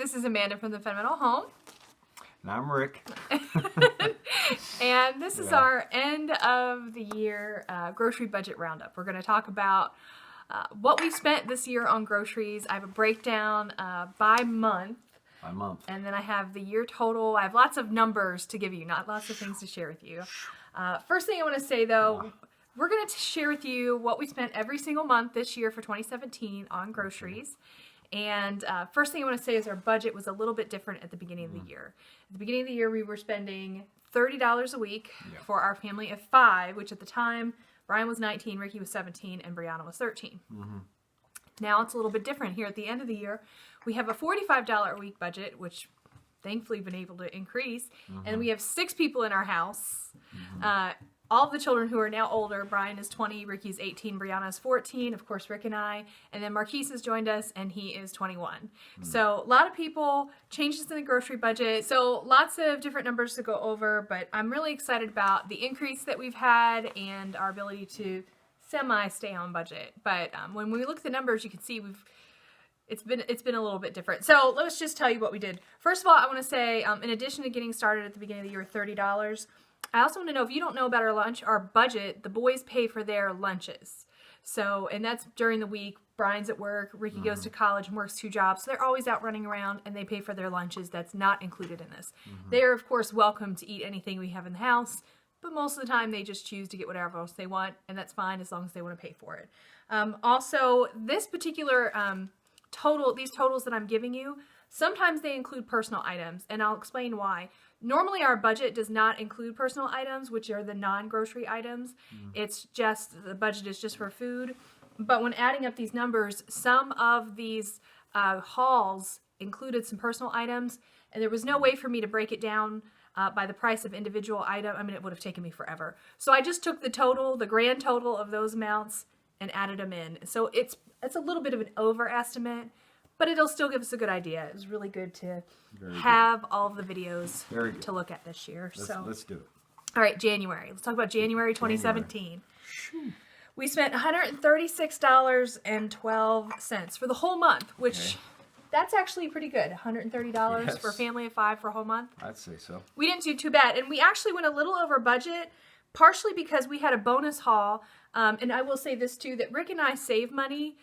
this is Amanda from the Fundamental Home. And I'm Rick. And this is our end of the year grocery budget roundup. We're going to talk about what we spent this year on groceries. I have a breakdown by month. By month. And then I have the year total. I have lots of numbers to give you, not lots of things to share with you. First thing I want to say, though, we're going to share with you what we spent every single month this year for 2017 on groceries. And first thing I want to say is our budget was a little bit different at the beginning of the year. At the beginning of the year, we were spending $30 a week for our family of 5, which at the time, Brian was 19, Ricky was 17, and Brianna was 13. Now it's a little bit different. Here at the end of the year, we have a $45 a week budget, which thankfully been able to increase. And we have 6 people in our house. All of the children who are now older. Brian is 20, Ricky's 18, Brianna is 14, of course Rick and I. And then Marquise has joined us and he is 21. So a lot of people, changes in the grocery budget. So lots of different numbers to go over, but I'm really excited about the increase that we've had and our ability to semi-stay on budget. But when we look at the numbers, you can see it's been a little bit different. So let's just tell you what we did. First of all, I want to say, in addition to getting started at the beginning of the year with $30, I also want to know, if you don't know about our budget, the boys pay for their lunches. So, and that's during the week. Brian's at work, Ricky goes to college and works 2 jobs. So they're always out running around and they pay for their lunches. That's not included in this. They are, of course, welcome to eat anything we have in the house, but most of the time they just choose to get whatever else they want, and that's fine as long as they want to pay for it. Also, this particular these totals that I'm giving you, sometimes they include personal items, and I'll explain why. Normally our budget does not include personal items, which are the non-grocery items. It's just, the budget is just for food. But when adding up these numbers, some of these hauls included some personal items, and there was no way for me to break it down by the price of individual item. I mean, it would have taken me forever. So I just took the grand total of those amounts and added them in. So it's a little bit of an overestimate, but it'll still give us a good idea. It was really good to have all of the videos to look at this year. Let's do it. All right, January. Let's talk about January 2017. We spent $136.12 for the whole month, which that's actually pretty good. $130 for a family of 5 for a whole month. I'd say so. We didn't do too bad, and we actually went a little over budget, partially because we had a bonus haul. And I will say this too, that Rick and I save money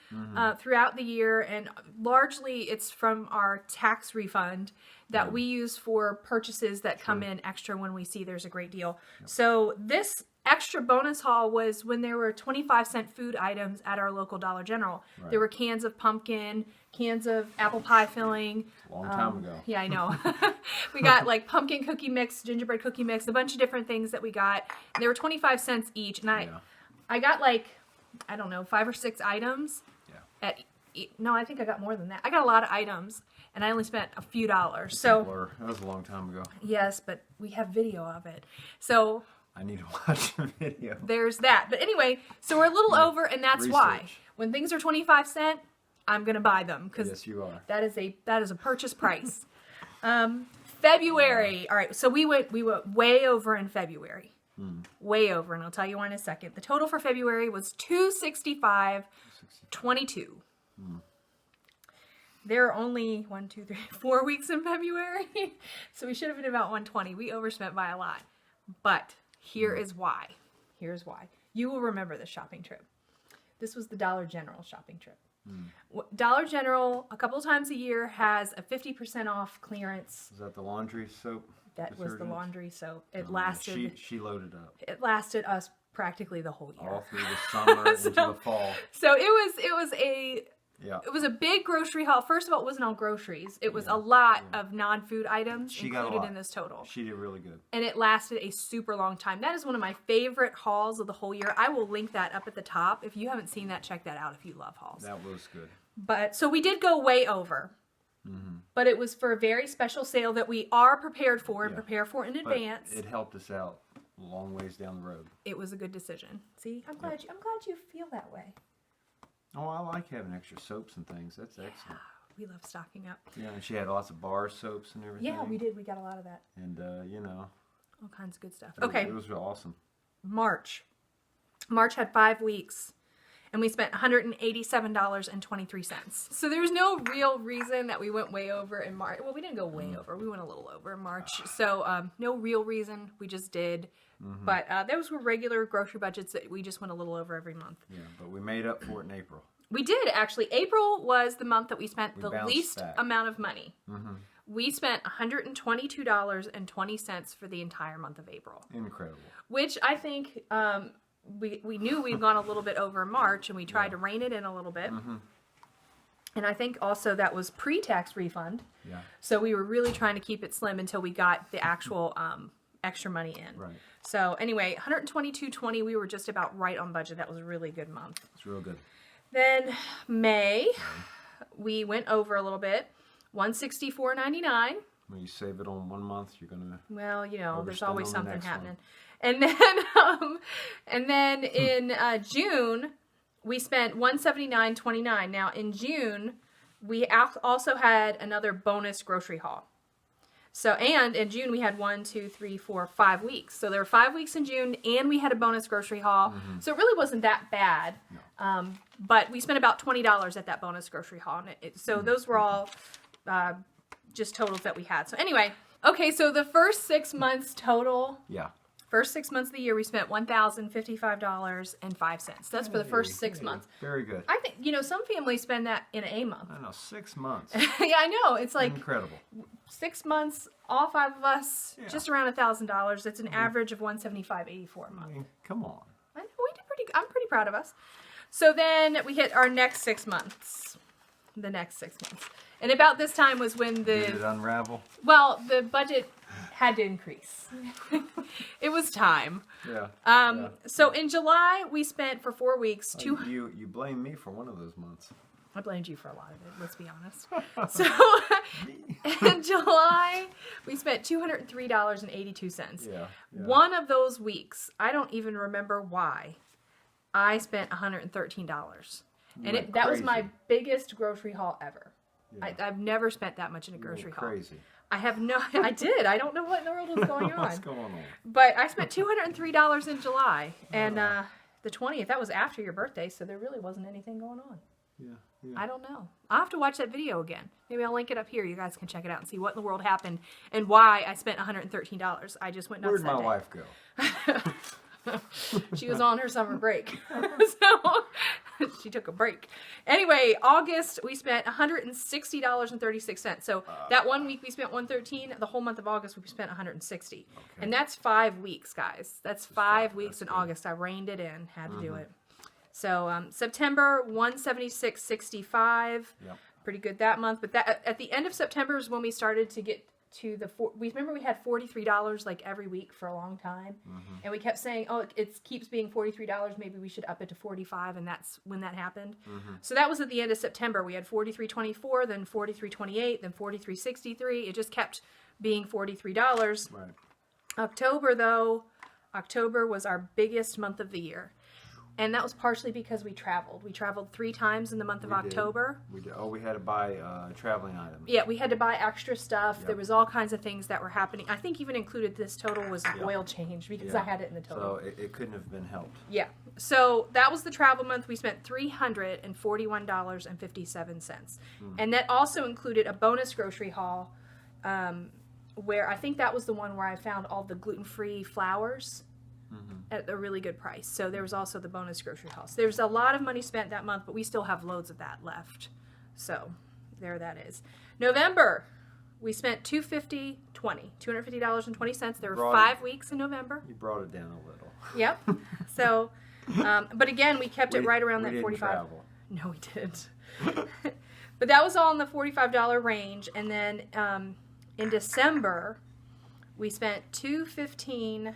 throughout the year, and largely it's from our tax refund that we use for purchases that come in extra when we see there's a great deal. So this extra bonus haul was when there were 25-cent food items at our local Dollar General. There were cans of pumpkin, cans of apple pie filling. Long time ago. Yeah, I know. We got like pumpkin cookie mix, gingerbread cookie mix, a bunch of different things that we got. And they were 25 cents each, and I got like, I don't know, 5 or 6 items. No, I think I got more than that. I got a lot of items, and I only spent a few dollars. So that was a long time ago. Yes, but we have video of it. So I need to watch the video. There's that. But anyway, so we're a little over, and that's why. When things are 25 cents, I'm going to buy them. Yes, you are. That is a purchase price. February. All right, so we went way over in February. Way over, and I'll tell you why in a second. The total for February was $265.22. There are only 1, 2, 3, 4 weeks in February, so we should have been about $120. We overspent by a lot, but here is why. Here's why. You will remember this shopping trip. This was the Dollar General shopping trip. Dollar General, a couple times a year, has a 50% off clearance. Is that the laundry soap? That was the laundry soap. It lasted. She loaded up. It lasted us practically the whole year. All through the summer into the fall. So it was a big grocery haul. First of all, it wasn't all groceries. It was a lot of non-food items included in this total. She did really good. And it lasted a super long time. That is one of my favorite hauls of the whole year. I will link that up at the top. If you haven't seen that, check that out if you love hauls. That was good. But so we did go way over. But it was for a very special sale that we are prepared for and prepare for in advance. It helped us out a long ways down the road. It was a good decision. See, I'm glad you feel that way. Oh, I like having extra soaps and things. That's excellent. We love stocking up. Yeah, and she had lots of bar soaps and everything. Yeah, we did. We got a lot of that. And, all kinds of good stuff. It was awesome. March had 5 weeks. and we spent $187.23. So there's no real reason that we went way over in March. Well, we didn't go way over. We went a little over in March. So no real reason. We just did. But those were regular grocery budgets that we just went a little over every month. Yeah, but we made up for it in April. We did, actually. April was the month that we spent the bounced least back. amount of money. We spent $122.20 for the entire month of April. Incredible. Which I think we knew we'd gone a little bit over in March, and we tried to rein it in a little bit. And I think also that was pre-tax refund. Yeah. So we were really trying to keep it slim until we got the actual extra money in. Right. So anyway, $122.20, we were just about right on budget. That was a really good month. It's real good. Then May, we went over a little bit. $164.99. When you save it on 1 month, you're gonna. Well, you know, there's overspend always on the something next happening. one. And then in June, we spent $179.29. Now in June, we also had another bonus grocery haul. So, and in June we had 5 weeks. So there were 5 weeks in June, and we had a bonus grocery haul. So it really wasn't that bad. No. But we spent about $20 at that bonus grocery haul. So those were all just totals that we had. So anyway, okay, so the first 6 months total. Yeah. First 6 months of the year, we spent $1,055.05. That's for the first 6 months. Very good. I think, you know, some families spend that in a month. I know, 6 months. Yeah, I know. It's like Incredible. 6 months, all 5 of us, Yeah. just around $1,000. It's an average of $175.84 a month. I mean, come on. I know, we did pretty. I'm pretty proud of us. So then we hit our next 6 months. The next 6 months, and about this time was when Did it unravel? the budget had to increase. It was time. Yeah. So in July we spent for 4 weeks You blame me for one of those months. I blamed you for a lot of it, let's be honest. So in July, we spent $203.82. Yeah. One of those weeks, I don't even remember why, I spent $113. And that was my biggest grocery haul ever. Yeah. I've never spent that much in a grocery haul. Crazy. I did. I don't know what in the world was going on. What's going on? But I spent $203 in July. And the 20th, that was after your birthday, so there really wasn't anything going on. Yeah. I don't know. I'll have to watch that video again. Maybe I'll link it up here. You guys can check it out and see what in the world happened and why I spent $113. I just went nuts. Where'd that my day. wife go? She was on her summer break. So she took a break. Anyway, August we spent $160.36. So that 1 week we spent $113. The whole month of August we spent $160. And that's 5 weeks, guys. That's 5 weeks in August. I reined it in. Had to do it. So September $176.65. Yep. Pretty good that month. But that at the end of September is when we started to get to we remember we had $43 like every week for a long time, and we kept saying, oh, it keeps being $43, maybe we should up it to $45, and that's when that happened. So that was at the end of September. We had $43.24, then $43.28, then $43.63. It just kept being $43. Right. October was our biggest month of the year. And that was partially because we traveled. We traveled 3 times in the month of October. We did. Oh, we had to buy traveling items. Yeah, we had to buy extra stuff. Yep. There was all kinds of things that were happening. I think even included this total was oil change because I had it in the total. So it couldn't have been helped. Yeah. So that was the travel month. We spent $341.57. And that also included a bonus grocery haul where I think that was the one where I found all the gluten-free flours at a really good price. So there was also the bonus grocery haul. So there's a lot of money spent that month, but we still have loads of that left. So there that is. November, we spent $250.20. There were 5 weeks in November. You brought it down a little. Yep. So, but again, we kept it right around that didn't 45. Travel. No, we didn't. But that was all in the $45 range. And then in December, we spent $215.95.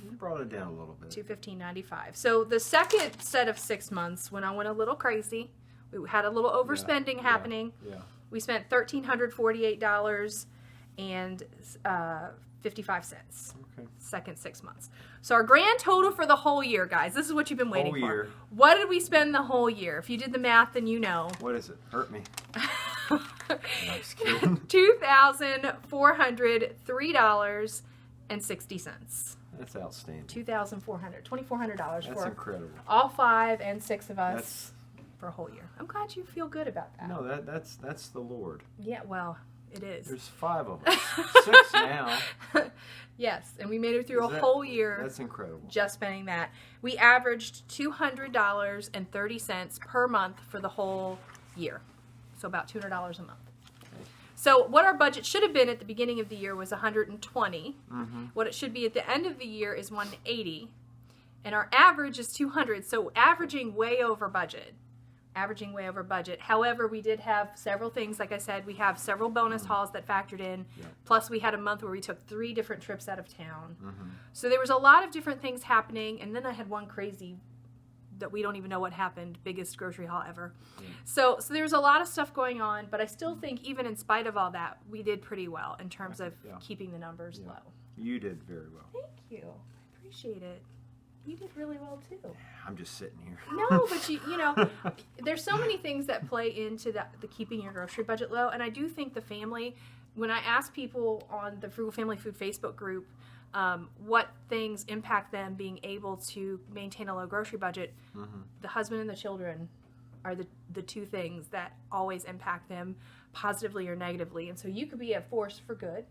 You brought it down a little bit. $215.95. So the second set of 6 months, when I went a little crazy, we had a little overspending happening. Yeah. We spent $1,348.55. Okay. Second 6 months. So our grand total for the whole year, guys, this is what you've been waiting Whole for. year. What did we spend the whole year? If you did the math, then you know. What is it? Hurt me. No, I'm just kidding. $2,403.60. That's outstanding. $2,400 That's for incredible. all 5 and 6 of us That's for a whole year. I'm glad you feel good about that. no, that's the Lord. Yeah, well, it is. There's 5 of us, 6 now. Yes, and we made it through Is a that- whole year That's incredible. just spending that. We averaged $200.30 per month for the whole year. So about $200 a month. So what our budget should have been at the beginning of the year was $120. What it should be at the end of the year is $180. And our average is $200. So averaging way over budget. However, we did have several things. Like I said, we have several bonus hauls that factored in. Yeah. Plus, we had a month where we took 3 different trips out of town. So there was a lot of different things happening. And then I had one crazy that we don't even know what happened, biggest grocery haul ever. So there's a lot of stuff going on, but I still think even in spite of all that, we did pretty well in terms of keeping the numbers low. You did very well. Thank you. I appreciate it. You did really well too. I'm just sitting here. No, but you know, there's so many things that play into the keeping your grocery budget low, and I do think the family, when I ask people on the Frugal Family Food Facebook group what things impact them being able to maintain a low grocery budget, the husband and the children are the 2 things that always impact them positively or negatively. And so you could be a force for good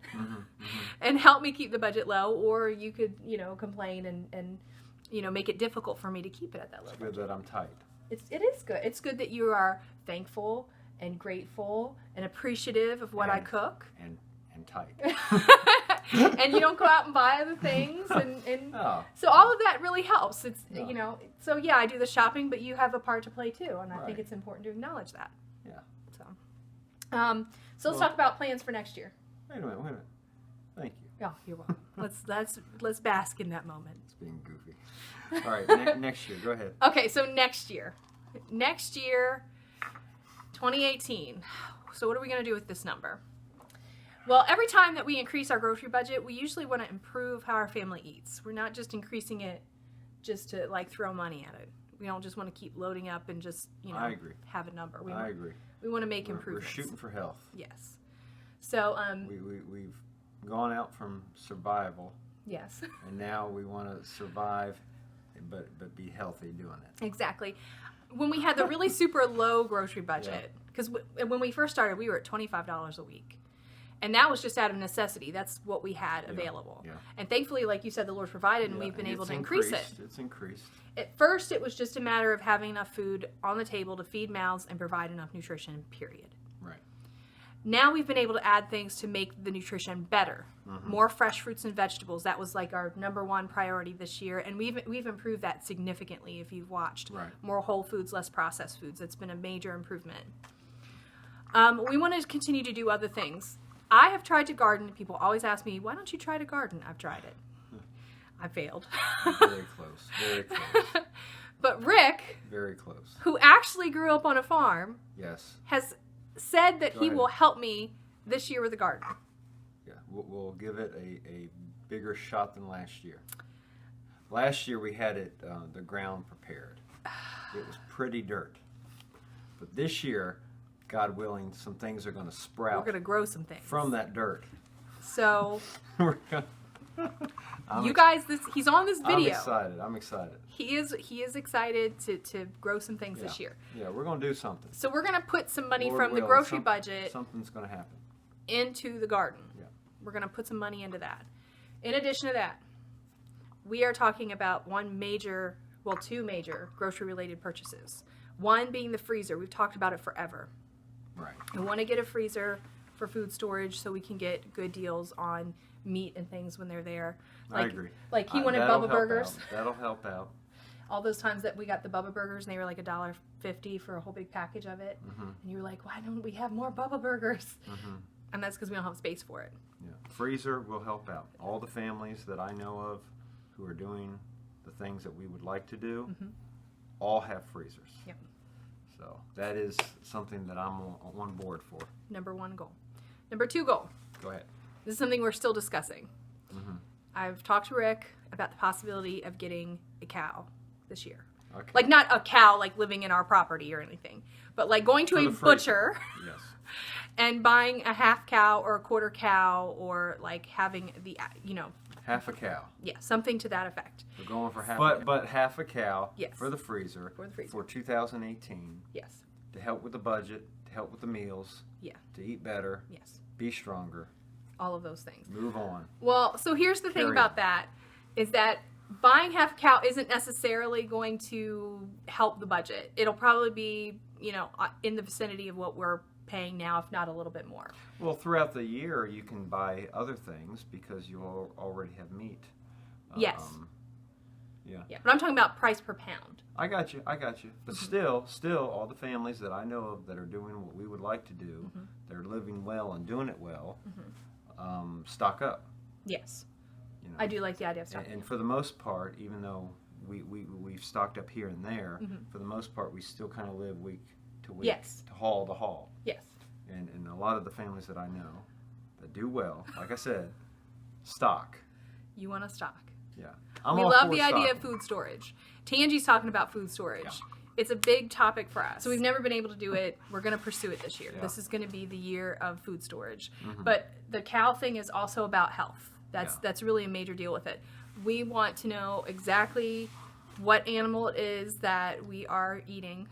and help me keep the budget low, or you could, complain and make it difficult for me to keep it at that low It's budget. good that I'm tight. It is good. It's good that you are thankful and grateful and appreciative of what I cook. And tight. And you don't go out and buy other things, and Oh. so all of that really helps. It's No. So yeah, I do the shopping, but you have a part to play too, and I think Right. it's important to acknowledge that. Yeah. So let's talk about plans for next year. Wait a minute. Thank you. Oh, you're welcome. let's bask in that moment. It's being goofy. All right, next year. Go ahead. Okay, so next year, 2018. So what are we going to do with this number? Well, every time that we increase our grocery budget, we usually want to improve how our family eats. We're not just increasing it just to throw money at it. We don't just want to keep loading up and just I agree. have a number. I agree. We want to make We're improvements. shooting for health. Yes. So We've gone out from survival, yes. and now we want to survive, but be healthy doing it. Exactly. When we had the really super low grocery budget, because when we first started, we were at $25 a week. And that was just out of necessity. That's what we had available. Yeah. And thankfully, like you said, the Lord provided, and we've been able to increase it. It's increased. At first, it was just a matter of having enough food on the table to feed mouths and provide enough nutrition, period. Right. Now we've been able to add things to make the nutrition better. More fresh fruits and vegetables. That was our number 1 priority this year. And we've improved that significantly if you've watched. Right. More whole foods, less processed foods. It's been a major improvement. We want to continue to do other things. I have tried to garden. People always ask me, why don't you try to garden? I've tried it. I failed. Very close. Very close. But Rick, Very close. who actually grew up on a farm, Yes. has said that Go he ahead. will help me this year with the garden. Yeah. We'll give it a bigger shot than last year. Last year we had it the ground prepared. It was pretty dirt. But this year, God willing, some things are going to sprout We're going to grow some things. from that dirt. So, We're gonna- you guys, he's on this I'm video. excited. I'm excited. He is excited to grow some things this year. Yeah, we're going to do something. So we're going to put some money Lord from the willing, grocery budget Something's going to happen. into the garden. Yeah. We're going to put some money into that. In addition to that, we are talking about two major grocery-related purchases. One being the freezer. We've talked about it forever. Right. We want to get a freezer for food storage so we can get good deals on meat and things when they're there. I agree. Like he wanted That'll Bubba help burgers. out. That'll help out. All those times that we got the Bubba burgers and they were like $1.50 for a whole big package of it. And you were like, why don't we have more Bubba burgers? And that's because we don't have space for it. Yeah. Freezer will help out. All the families that I know of who are doing the things that we would like to do all have freezers. Yep. So that is something that I'm on board for. Number 1 goal. Number 2 goal. Go ahead. This is something we're still discussing. I've talked to Rick about the possibility of getting a cow this year. Okay. Like not a cow like living in our property or anything, but like going to For a the freezer. butcher Yes. and buying a half cow or a quarter cow, or like having the Half a cow. Yeah, something to that effect. We're going for half a cow. But half a cow Yes. for the freezer. For the freezer. For 2018. Yes. To help with the budget, to help with the meals. Yeah. To eat better. Yes. Be stronger. All of those things. Move on. Well, so here's the thing about that, is that buying half a cow isn't necessarily going to help the budget. It'll probably be, in the vicinity of what we're paying now, if not a little bit more. Well, throughout the year, you can buy other things because you already have meat. Yes. Yeah. Yeah, but I'm talking about price per pound. I got you. But still, all the families that I know of that are doing what we would like to do, they're living well and doing it well, stock up. Yes. I do like the idea of stocking and for the most part, even though we've stocked up here and there, for the most part, we still kind of live week to week, to haul to haul. Yes. And a lot of the families that I know that do well, like I said, stock. You want to stock. Yeah. We love the idea of food storage. Tangie's talking about food storage. Yeah. It's a big topic for us. So we've never been able to do it. We're going to pursue it this year. Yeah. This is going to be the year of food storage. But the cow thing is also about health. That's really a major deal with it. We want to know exactly what animal it is that we are eating.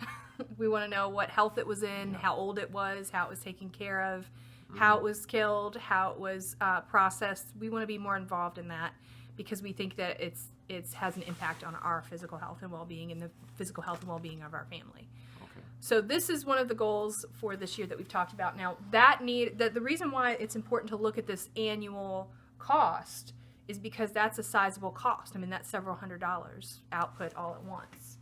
We want to know what health it was in, how old it was, how it was taken care of, how it was killed, how it was processed. We want to be more involved in that because we think that it has an impact on our physical health and well-being and the physical health and well-being of our family. Okay. So this is one of the goals for this year that we've talked about. Now, the reason why it's important to look at this annual cost is because that's a sizable cost. I mean, that's several $100s output all at once.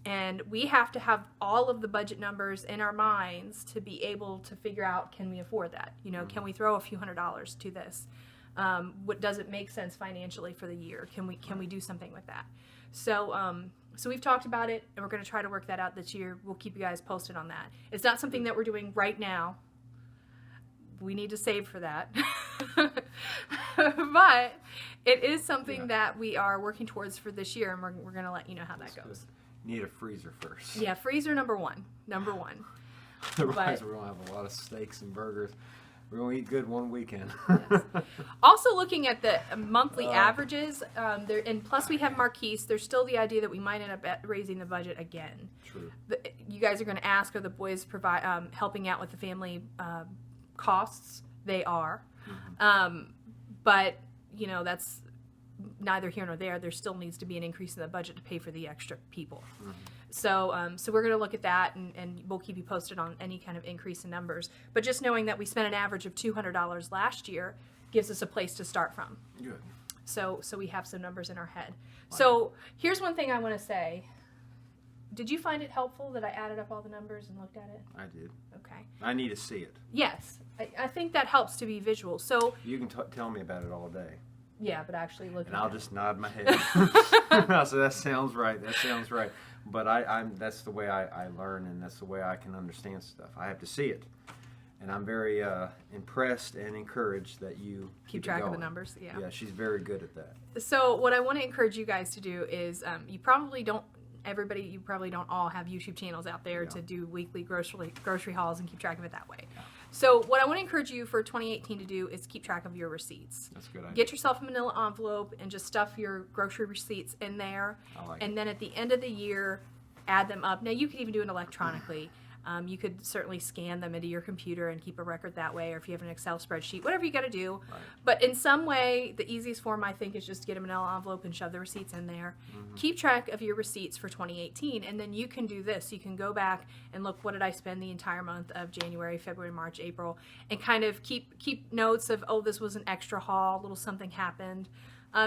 And we have to have all of the budget numbers in our minds to be able to figure out, can we afford that? Can we throw a few $100s to this? What does it make sense financially for the year? Can we do something with that? So we've talked about it, and we're going to try to work that out this year. We'll keep you guys posted on that. It's not something that we're doing right now. We need to save for that. But it is something that we are working towards for this year, and we're going to let you know how that goes. Need a freezer first. Yeah, freezer number one. Otherwise, we're going to have a lot of steaks and burgers. We're going to eat good one weekend. Yes. Also, looking at the monthly averages, and plus we have Marquise, there's still the idea that we might end up raising the budget again. True. You guys are going to ask, are the boys helping out with the family costs? They are. But, that's neither here nor there. There still needs to be an increase in the budget to pay for the extra people. So we're going to look at that, and we'll keep you posted on any kind of increase in numbers. But just knowing that we spent an average of $200 last year gives us a place to start from. Good. So we have some numbers in our head. Wow. So here's one thing I want to say. Did you find it helpful that I added up all the numbers and looked at it? I did. Okay. I need to see it. Yes. I think that helps to be visual. So you can tell me about it all day. Yeah, but actually looking and I'll at just nod my head. So that sounds right. But that's the way I learn, and that's the way I can understand stuff. I have to see it. And I'm very impressed and encouraged that you keep track of the numbers. Yeah. Yeah, she's very good at that. So what I want to encourage you guys to do is you probably don't all have YouTube channels out there to do weekly grocery hauls and keep track of it that way. Yeah. So what I want to encourage you for 2018 to do is keep track of your receipts. That's a good idea. Get yourself a manila envelope and just stuff your grocery receipts in there. And then at the end of the year, add them up. Now, you can even do it electronically. You could certainly scan them into your computer and keep a record that way, or if you have an Excel spreadsheet, whatever you got to do. Right. But in some way, the easiest form, I think, is just to get a manila envelope and shove the receipts in there. Keep track of your receipts for 2018, and then you can do this. You can go back and look, what did I spend the entire month of January, February, March, April, and kind of keep notes of, oh, this was an extra haul, a little something happened.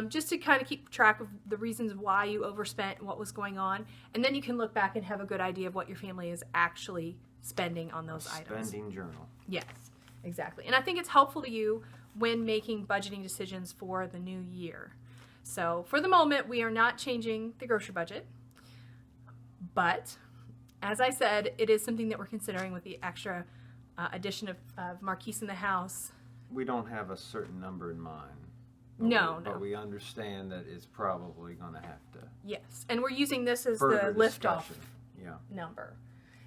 Just to kind of keep track of the reasons why you overspent and what was going on. And then you can look back and have a good idea of what your family is actually spending on those items. Spending journal. Yes, exactly. And I think it's helpful to you when making budgeting decisions for the new year. So for the moment, we are not changing the grocery budget. But, as I said, it is something that we're considering with the extra addition of Marquise in the house. We don't have a certain number in mind. But we understand that it's probably going to have to. Yes, and we're using this as the lift-off number.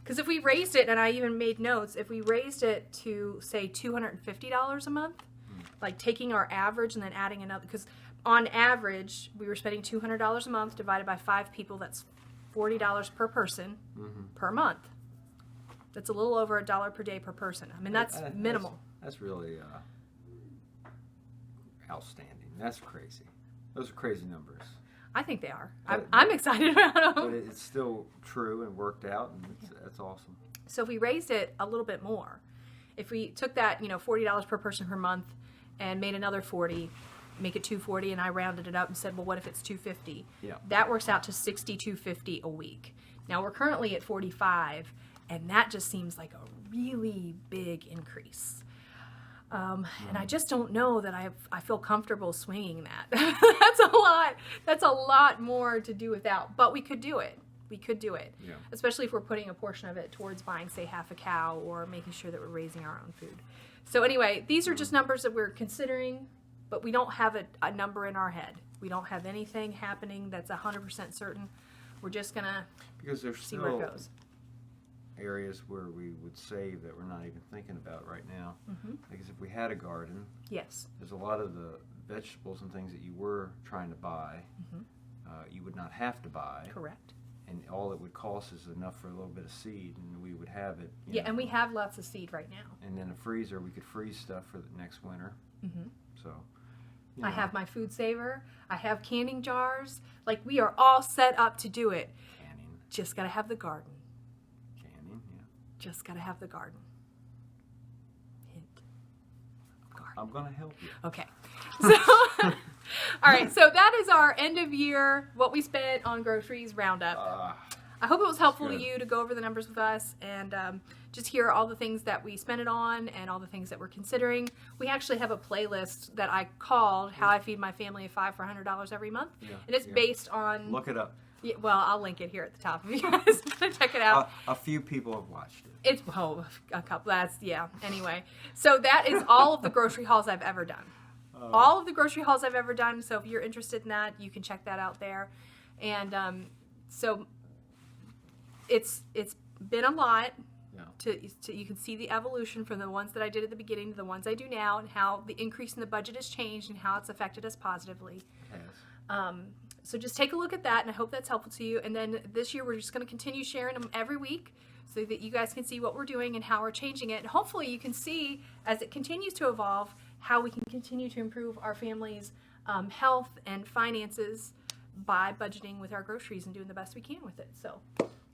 Because if we raised it, and I even made notes, if we raised it to, say, $250 a month, like taking our average and then adding another, because on average, we were spending $200 a month divided by 5 people. That's $40 per person per month. That's a little over $1 per day per person. I mean, that's minimal. That's really outstanding. That's crazy. Those are crazy numbers. I think they are. I'm excited about them. But it's still true and worked out, and that's awesome. So if we raised it a little bit more, if we took that, $40 per person per month and made another 40, make it 240, and I rounded it up and said, well, what if it's 250? Yeah. That works out to $62.50 a week. Now we're currently at 45, and that just seems like a really big increase. And I just don't know that I feel comfortable swinging that. That's a lot more to do without, but we could do it. We could do it, yeah. Especially if we're putting a portion of it towards buying, say, half a cow or making sure that we're raising our own food. So anyway, these are just numbers that we're considering, but we don't have a number in our head. We don't have anything happening that's 100% certain. We're just going to see where it goes. Areas where we would save that we're not even thinking about right now. Because if we had a garden, yes, there's a lot of the vegetables and things that you were trying to buy, you would not have to buy. Correct. And all it would cost is enough for a little bit of seed, and we would have it. Yeah, and we have lots of seed right now. And in a freezer, we could freeze stuff for the next winter. So, I have my food saver. I have canning jars. Like, we are all set up to do it. Canning. Just got to have the garden. Just got to have the garden. Hint. Garden. I'm going to help you. Okay. So, all right. So that is our end of year, what we spent on groceries roundup. I hope it was helpful to you to go over the numbers with us and just hear all the things that we spent it on and all the things that we're considering. We actually have a playlist that I called How I Feed My Family of $5 for $100 every month. Yeah, and it's based on... Look it up. Yeah, well, I'll link it here at the top if you guys want to check it out. A few people have watched it. It's a couple. Anyway, so that is all of the grocery hauls I've ever done. All of the grocery hauls I've ever done. So if you're interested in that, you can check that out there. And so it's been a lot. Yeah. You can see the evolution from the ones that I did at the beginning to the ones I do now, and how the increase in the budget has changed and how it's affected us positively. Yes. So just take a look at that, and I hope that's helpful to you. And then this year, we're just going to continue sharing them every week so that you guys can see what we're doing and how we're changing it. And hopefully you can see, as it continues to evolve, how we can continue to improve our family's health and finances by budgeting with our groceries and doing the best we can with it. So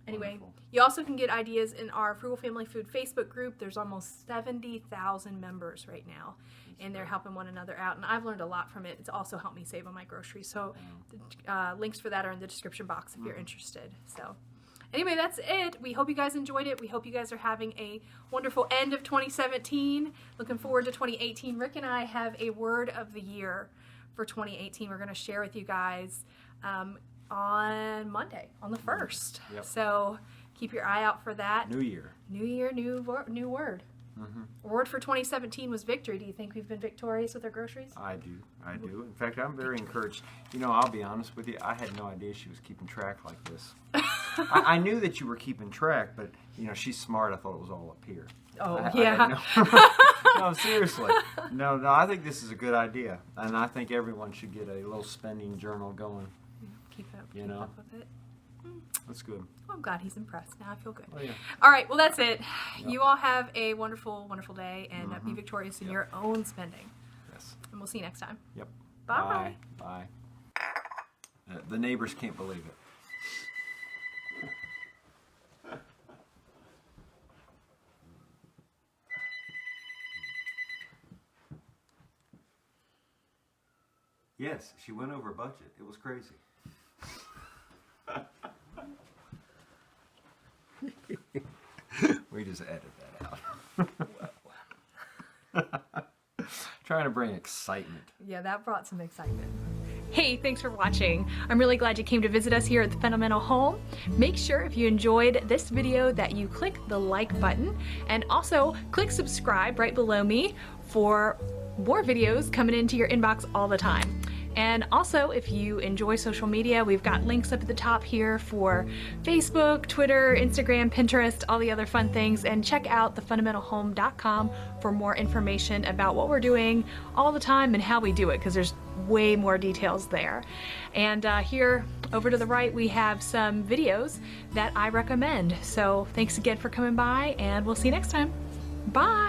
anyway, wonderful. You also can get ideas in our Frugal Family Food Facebook group. There's almost 70,000 members right now. And they're helping one another out. And I've learned a lot from it. It's also helped me save on my groceries. So the links for that are in the description box if you're interested. So anyway, that's it. We hope you guys enjoyed it. We hope you guys are having a wonderful end of 2017. Looking forward to 2018. Rick and I have a word of the year for 2018. We're going to share with you guys on Monday, on the 1st. Yep. So keep your eye out for that. New year. New year, new word. Word for 2017 was victory. Do you think we've been victorious with our groceries? I do. In fact, I'm very encouraged. I'll be honest with you. I had no idea she was keeping track like this. I knew that you were keeping track, but, she's smart. I thought it was all up here. Oh, yeah. No, seriously. No, I think this is a good idea. And I think everyone should get a little spending journal going. Keep up with it. That's good. Well, I'm glad he's impressed. Now I feel good. Oh, yeah. All right. Well, that's it. Yep. You all have a wonderful, wonderful day, and be victorious in your own spending. Yes. And we'll see you next time. Yep. Bye. Bye. The neighbors can't believe it. Yes, she went over budget. It was crazy. We just edit that out. Trying to bring excitement. Yeah, that brought some excitement. Hey, thanks for watching. I'm really glad you came to visit us here at the Fundamental Home. Make sure if you enjoyed this video that you click the like button, and also click subscribe right below me for more videos coming into your inbox all the time. And also, if you enjoy social media, we've got links up at the top here for Facebook, Twitter, Instagram, Pinterest, all the other fun things. And check out thefundamentalhome.com for more information about what we're doing all the time and how we do it, because there's way more details there. And here over to the right, we have some videos that I recommend. So thanks again for coming by, and we'll see you next time. Bye.